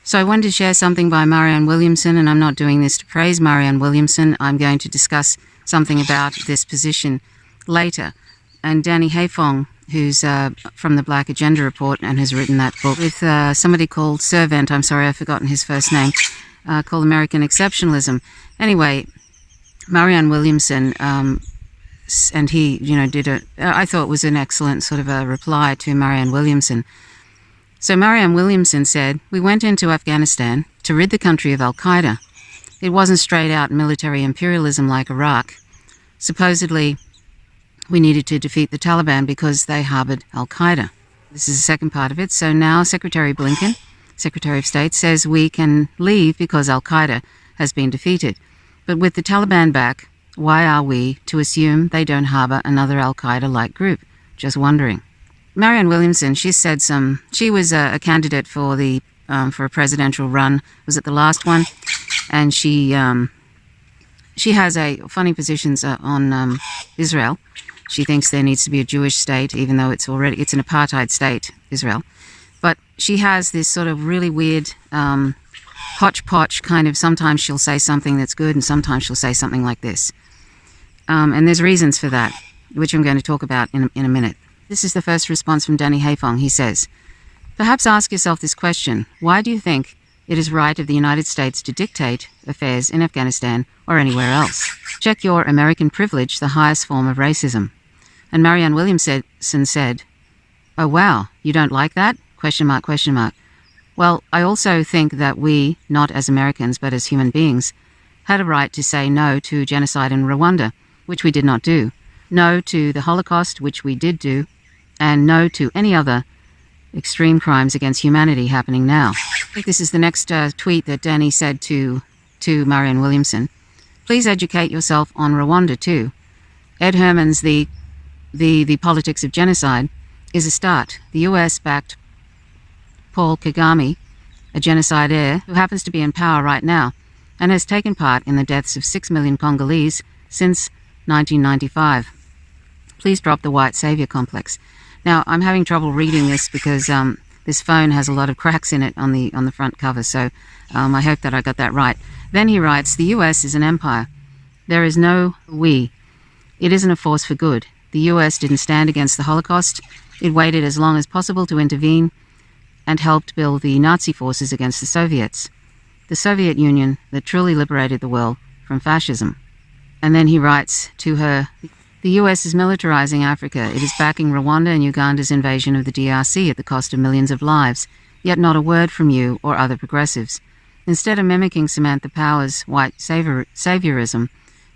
So I wanted to share something by Marianne Williamson, and I'm not doing this to praise Marianne Williamson. I'm going to discuss something about this position later. And Danny Hafong, who's from the Black Agenda Report and has written that book with somebody called Servant, I'm sorry, I've forgotten his first name, called American Exceptionalism. Anyway, Marianne Williamson, and he, I thought was an excellent sort of a reply to Marianne Williamson. So Marianne Williamson said, "We went into Afghanistan to rid the country of Al-Qaeda. It wasn't straight-out military imperialism like Iraq. Supposedly, we needed to defeat the Taliban because they harbored Al-Qaeda." This is the second part of it. So now Secretary Blinken, Secretary of State, says we can leave because Al-Qaeda has been defeated. But with the Taliban back, why are we to assume they don't harbor another Al-Qaeda-like group? Just wondering. Marianne Williamson, she was a candidate for a presidential run, was it the last one? And she has funny positions on Israel. She thinks there needs to be a Jewish state, even though it's an apartheid state, Israel. But she has this sort of really weird hodgepodge kind of, sometimes she'll say something that's good and sometimes she'll say something like this. And there's reasons for that, which I'm going to talk about in a minute. This is the first response from Danny Hafong. He says, "Perhaps ask yourself this question. Why do you think it is right of the United States to dictate affairs in Afghanistan or anywhere else? Check your American privilege, the highest form of racism." And Marianne Williamson said, "Oh wow, you don't like that? ? Well, I also think that we, not as Americans but as human beings, had a right to say no to genocide in Rwanda, which we did not do, no to the Holocaust, which we did do, and no to any other extreme crimes against humanity happening now." I think this is the next tweet that Danny said to Marianne Williamson. "Please educate yourself on Rwanda too. Ed Herman's The Politics of Genocide is a start. The US backed Paul Kagame, a genocide heir who happens to be in power right now and has taken part in the deaths of 6 million Congolese since 1995. Please drop the white savior complex." Now, I'm having trouble reading this because this phone has a lot of cracks in it on the front cover, so I hope that I got that right. Then he writes, "The US is an empire. There is no we. It isn't a force for good. The US didn't stand against the Holocaust. It waited as long as possible to intervene and helped build the Nazi forces against the Soviets. The Soviet Union that truly liberated the world from fascism." And then he writes to her, "The US is militarizing Africa. It is backing Rwanda and Uganda's invasion of the DRC at the cost of millions of lives, yet not a word from you or other progressives. Instead of mimicking Samantha Power's white saviorism,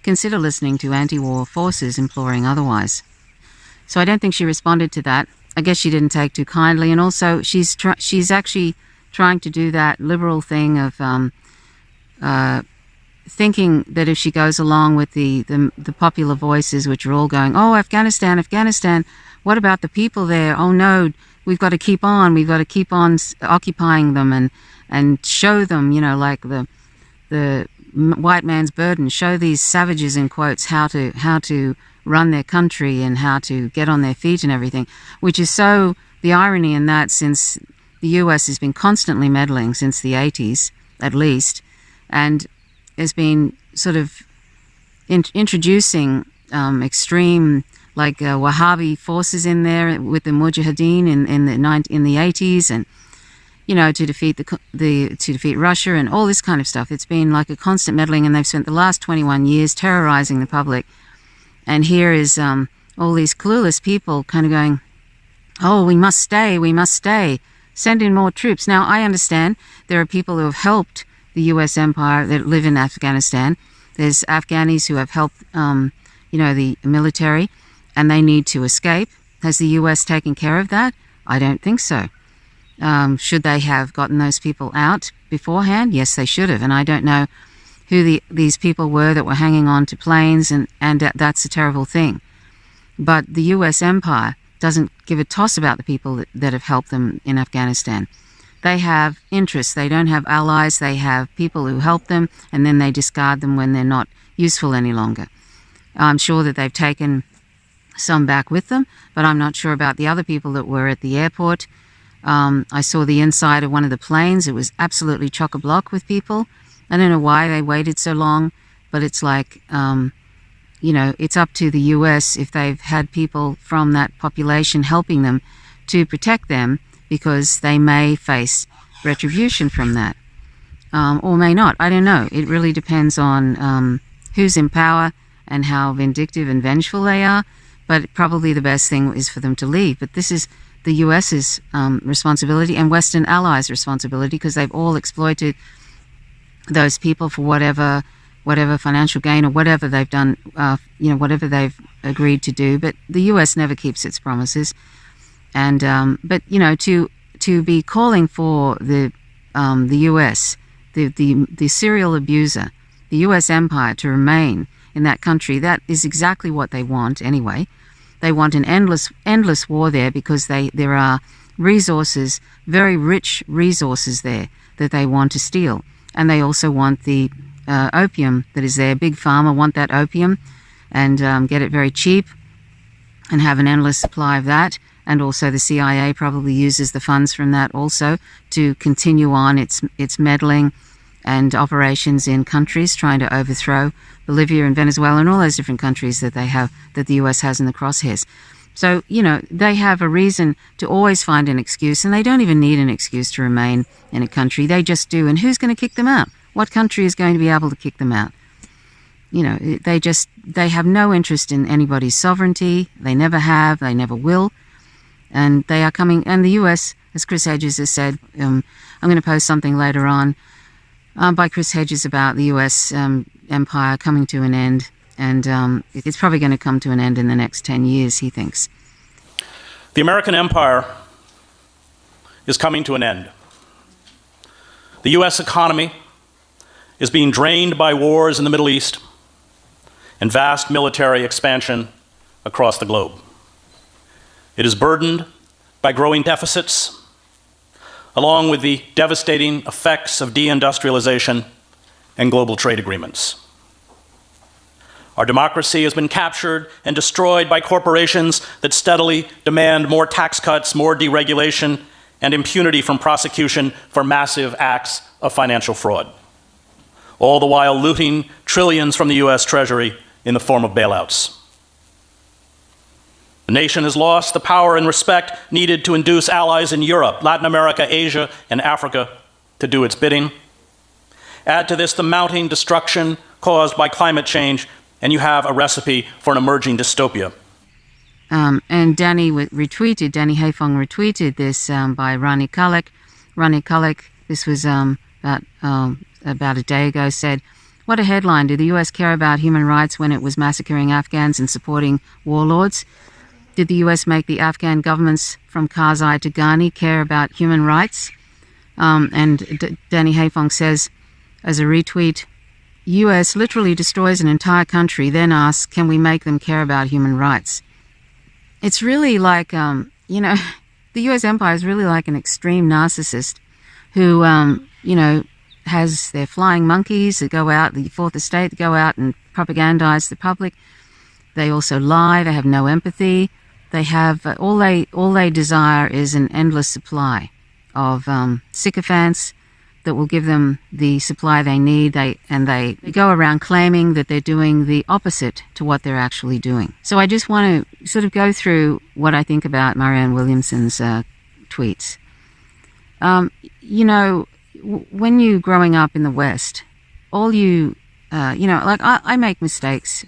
consider listening to anti-war forces imploring otherwise." So I don't think she responded to that. I guess she didn't take too kindly, and also she's actually trying to do that liberal thing of thinking that if she goes along with the popular voices, which are all going, "Oh, Afghanistan, what about the people there? Oh no, we've got to keep on occupying them and show them, like the white man's burden, show these savages in quotes how to run their country and how to get on their feet and everything," which is so, the irony in that, since the US has been constantly meddling since the 80s at least, and has been sort of introducing extreme Wahhabi forces in there with the Mujahideen in the 80s, and to defeat Russia and all this kind of stuff. It's been like a constant meddling, and they've spent the last 21 years terrorizing the public. And here is all these clueless people kind of going, "Oh, we must stay, send in more troops." Now, I understand there are people who have helped the US empire that live in Afghanistan. There's Afghanis who have helped, the military, and they need to escape. Has the US taken care of that? I don't think so. Should they have gotten those people out beforehand? Yes, they should have. And I don't know who these people were that were hanging on to planes, and that's a terrible thing. But the US empire doesn't give a toss about the people that have helped them in Afghanistan. They have interests. They don't have allies. They have people who help them, and then they discard them when they're not useful any longer. I'm sure that they've taken some back with them, but I'm not sure about the other people that were at the airport I saw the inside of one of the planes. It was absolutely chock-a-block with people. I don't know why they waited so long, but it's like, it's up to the US if they've had people from that population helping them to protect them, because they may face retribution from that, or may not. I don't know. It really depends on who's in power and how vindictive and vengeful they are, but probably the best thing is for them to leave. But this is the US's responsibility and Western allies' responsibility, because they've all exploited those people for whatever financial gain or whatever they've done, whatever they've agreed to do. But the US never keeps its promises. And but to be calling for the US, the serial abuser, the US empire, to remain in that country, that is exactly what they want anyway. They want an endless war there, because there are resources, very rich resources there, that they want to steal. And they also want the opium that is there. Big Pharma want that opium and get it very cheap and have an endless supply of that. And also the CIA probably uses the funds from that also to continue on its meddling and operations in countries trying to overthrow Bolivia and Venezuela and all those different countries that the US has in the crosshairs. So, they have a reason to always find an excuse, and they don't even need an excuse to remain in a country. They just do. And who's going to kick them out? What country is going to be able to kick them out? They have no interest in anybody's sovereignty. They never have. They never will. And they are coming. And the US, as Chris Hedges has said, I'm going to post something later on by Chris Hedges about the US empire coming to an end. And it's probably going to come to an end in the next 10 years, he thinks. The American empire is coming to an end. The US economy is being drained by wars in the Middle East and vast military expansion across the globe. It is burdened by growing deficits, along with the devastating effects of deindustrialization and global trade agreements. Our democracy has been captured and destroyed by corporations that steadily demand more tax cuts, more deregulation, and impunity from prosecution for massive acts of financial fraud, all the while looting trillions from the US Treasury in the form of bailouts. The nation has lost the power and respect needed to induce allies in Europe, Latin America, Asia, and Africa to do its bidding. Add to this the mounting destruction caused by climate change, and you have a recipe for an emerging dystopia. And Danny Haifong retweeted this by Rani Khalek. Rani Khalek, this was about a day ago, said, "What a headline. Did the US care about human rights when it was massacring Afghans and supporting warlords? Did the US make the Afghan governments from Karzai to Ghani care about human rights?" And Danny Haifong says, as a retweet, "US literally destroys an entire country, then asks, can we make them care about human rights?" It's really like, the US empire is really like an extreme narcissist who, has their flying monkeys that go out, the fourth estate, that go out and propagandize the public. They also lie. They have no empathy. They have, all they desire is an endless supply of sycophants that will give them the supply they need. They go around claiming that they're doing the opposite to what they're actually doing. So I just want to sort of go through what I think about Marianne Williamson's tweets. When you growing up in the West, all I make mistakes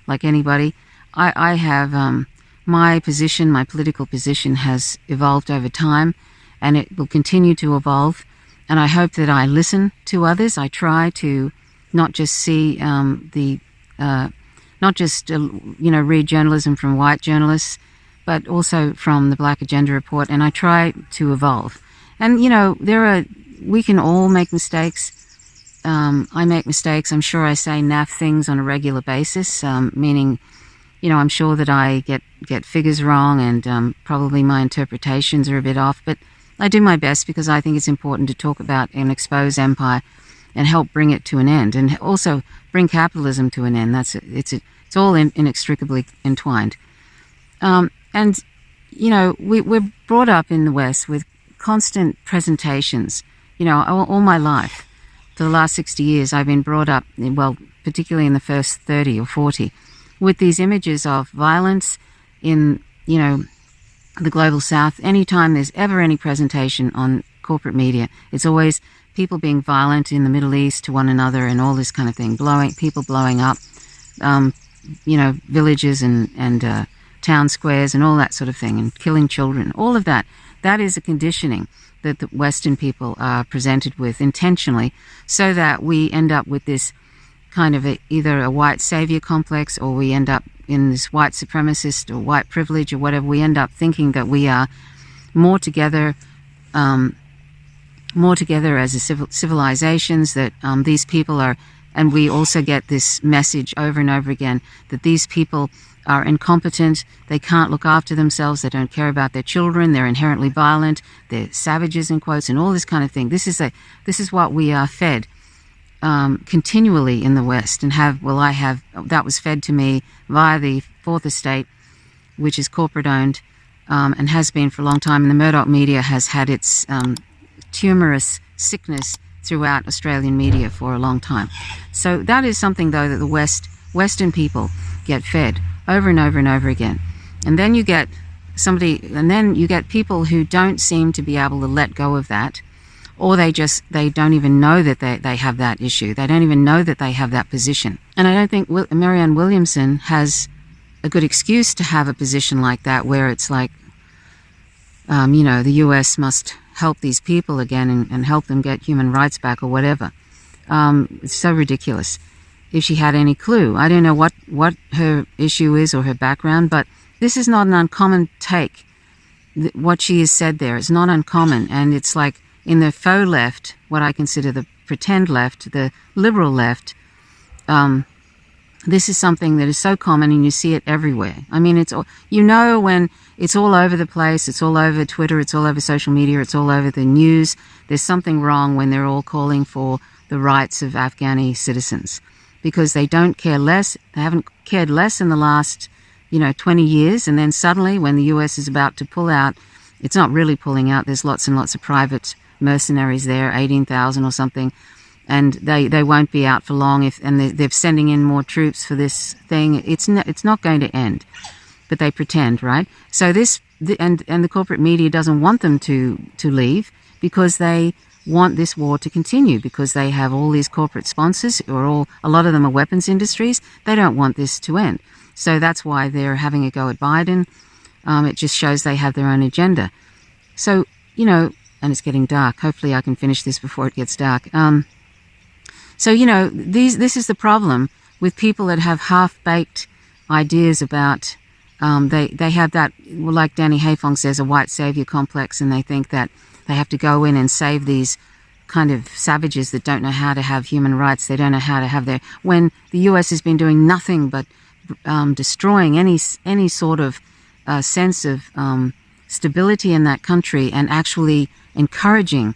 like anybody. I have my political position has evolved over time, and it will continue to evolve. And I hope that I listen to others. I try to not just see read journalism from white journalists, but also from the Black Agenda Report. And I try to evolve. And we can all make mistakes. I make mistakes. I'm sure I say naff things on a regular basis, meaning, I'm sure that I get figures wrong, and probably my interpretations are a bit off, but I do my best because I think it's important to talk about and expose empire and help bring it to an end, and also bring capitalism to an end. It's all inextricably entwined. We're brought up in the West with constant presentations. You know, all my life, for the last 60 years, I've been brought up, well, particularly in the first 30 or 40, with these images of violence in, you know, the global south. Anytime there's ever any presentation on corporate media, it's always people being violent in the Middle East to one another and all this kind of thing, people blowing up, you know, villages and town squares and all that sort of thing, and killing children. All of that. That is a conditioning that the Western people are presented with intentionally, so that we end up with this kind of either a white savior complex, or we end up in this white supremacist or white privilege or whatever. We end up thinking that we are more together as civilizations, that these people are, and we also get this message over and over again that these people are incompetent, they can't look after themselves, they don't care about their children, they're inherently violent, they're savages in quotes, and all this kind of thing. This is what we are fed continually in the West, and that was fed to me via the Fourth Estate, which is corporate owned and has been for a long time, and the Murdoch media has had its tumorous sickness throughout Australian media for a long time. So that is something, though, that the Western people get fed over and over and over again. And then you get people who don't seem to be able to let go of that, or they don't even know that they have that issue. They don't even know that they have that position. And I don't think Marianne Williamson has a good excuse to have a position like that, where it's like, you know, the US must help these people again and help them get human rights back or whatever. It's so ridiculous. If she had any clue. I don't know what her issue is or her background, but this is not an uncommon take. What she has said there is not uncommon, and it's like in the faux left, what I consider the pretend left, the liberal left, this is something that is so common, and you see it everywhere. I mean, when it's all over the place, it's all over Twitter, it's all over social media, it's all over the news. There's something wrong when they're all calling for the rights of Afghani citizens, because they don't care less. They haven't cared less in the last, 20 years. And then suddenly, when the US is about to pull out, it's not really pulling out. There's lots and lots of private mercenaries there, 18,000 or something. And they won't be out for long. They're sending in more troops for this thing. It's not going to end, but they pretend, right? So and the corporate media doesn't want them to leave, because they want this war to continue, because they have all these corporate sponsors, a lot of them are weapons industries. They don't want this to end. So that's why they're having a go at Biden. It just shows they have their own agenda. So, and it's getting dark. Hopefully I can finish this before it gets dark. So, this is the problem with people that have half-baked ideas about, they have that, well, like Danny Hayfong says, a white savior complex, and they think that they have to go in and save these kind of savages that don't know how to have human rights. They don't know how to have when the US has been doing nothing but destroying any sort of sense of stability in that country, and actually encouraging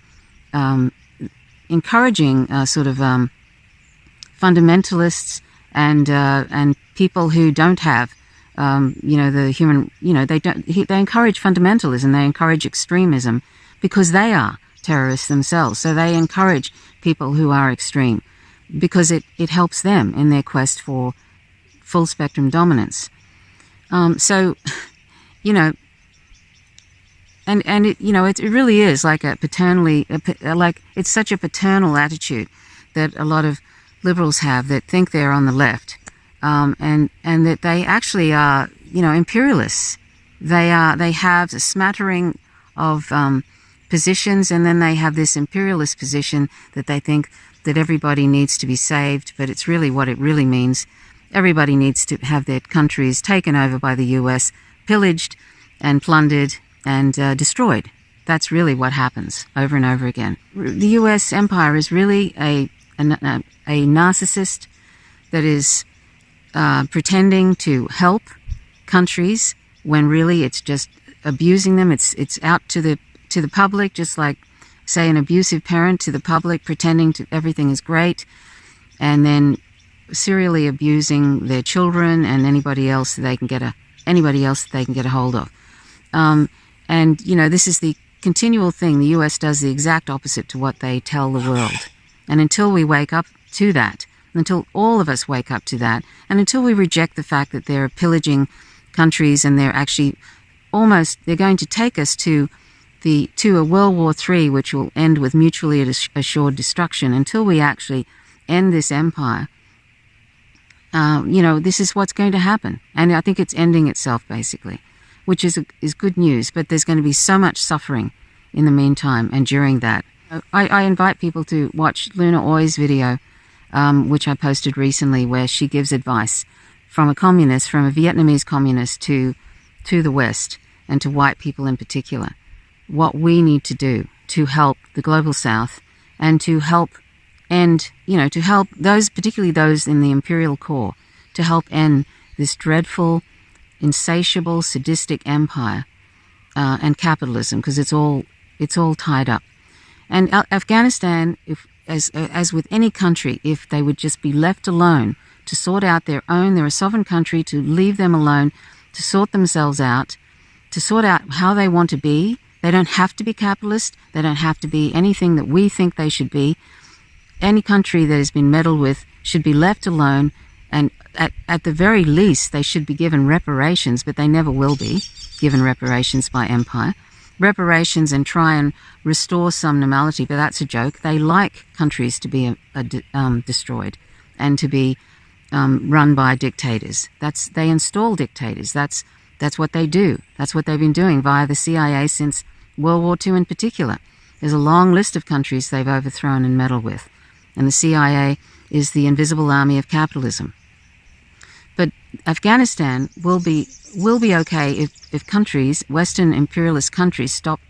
fundamentalists and people who don't have the human, they encourage fundamentalism, they encourage extremism, because they are terrorists themselves. So they encourage people who are extreme, because it helps them in their quest for full spectrum dominance. It really is like it's such a paternal attitude that a lot of liberals have, that think they're on the left, and that they actually are, imperialists. They have a smattering of positions, and then they have this imperialist position that they think that everybody needs to be saved, but it's really what it really means. Everybody needs to have their countries taken over by the US, pillaged and plundered and destroyed. That's really what happens over and over again. The US empire is really a narcissist that is pretending to help countries when really it's just abusing them. It's out to the public, just like, say, an abusive parent to the public, pretending everything is great, and then serially abusing their children and anybody else that they can get a hold of. This is the continual thing. The US does the exact opposite to what they tell the world. And until we wake up to that, until all of us wake up to that, and until we reject the fact that they're pillaging countries and they're actually they're going to take us to a World War III, which will end with mutually assured destruction, until we actually end this empire, this is what's going to happen. And I think it's ending itself, basically, which is good news. But there's going to be so much suffering in the meantime and during that. I invite people to watch Luna Oi's video, which I posted recently, where she gives advice from a Vietnamese communist to the West, and to white people in particular, what we need to do to help the global South and to help end, to help those, particularly those in the imperial core, to help end this dreadful, insatiable, sadistic empire and capitalism, because it's all tied up. And Afghanistan, as with any country, if they would just be left alone to sort out they're a sovereign country, to leave them alone, to sort themselves out, to sort out how they want to be. They don't have to be capitalist. They don't have to be anything that we think they should be. Any country that has been meddled with should be left alone, and at the very least, they should be given reparations, but they never will be given reparations by empire. Reparations and try and restore some normality, but that's a joke. They like countries to be destroyed and to be run by dictators. They install dictators. That's what they do. That's what they've been doing via the CIA since World War II in particular. There's a long list of countries they've overthrown and meddled with. And the CIA is the invisible army of capitalism. But Afghanistan will be okay if countries, Western imperialist countries, stop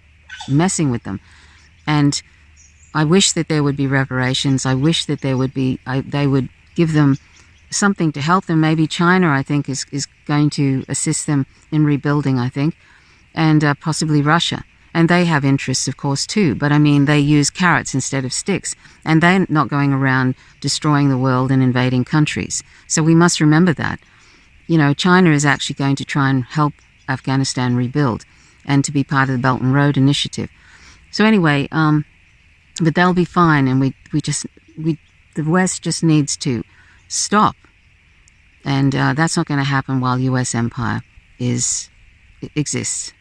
messing with them. And I wish that there would be reparations. I wish that they would give them something to help them. Maybe China, I think, is going to assist them in rebuilding, I think, and possibly Russia. And they have interests, of course, too. But, I mean, they use carrots instead of sticks. And they're not going around destroying the world and invading countries. So we must remember that. China is actually going to try and help Afghanistan rebuild and to be part of the Belt and Road Initiative. So anyway, but they'll be fine. And the West just needs to stop. And that's not going to happen while U.S. empire exists.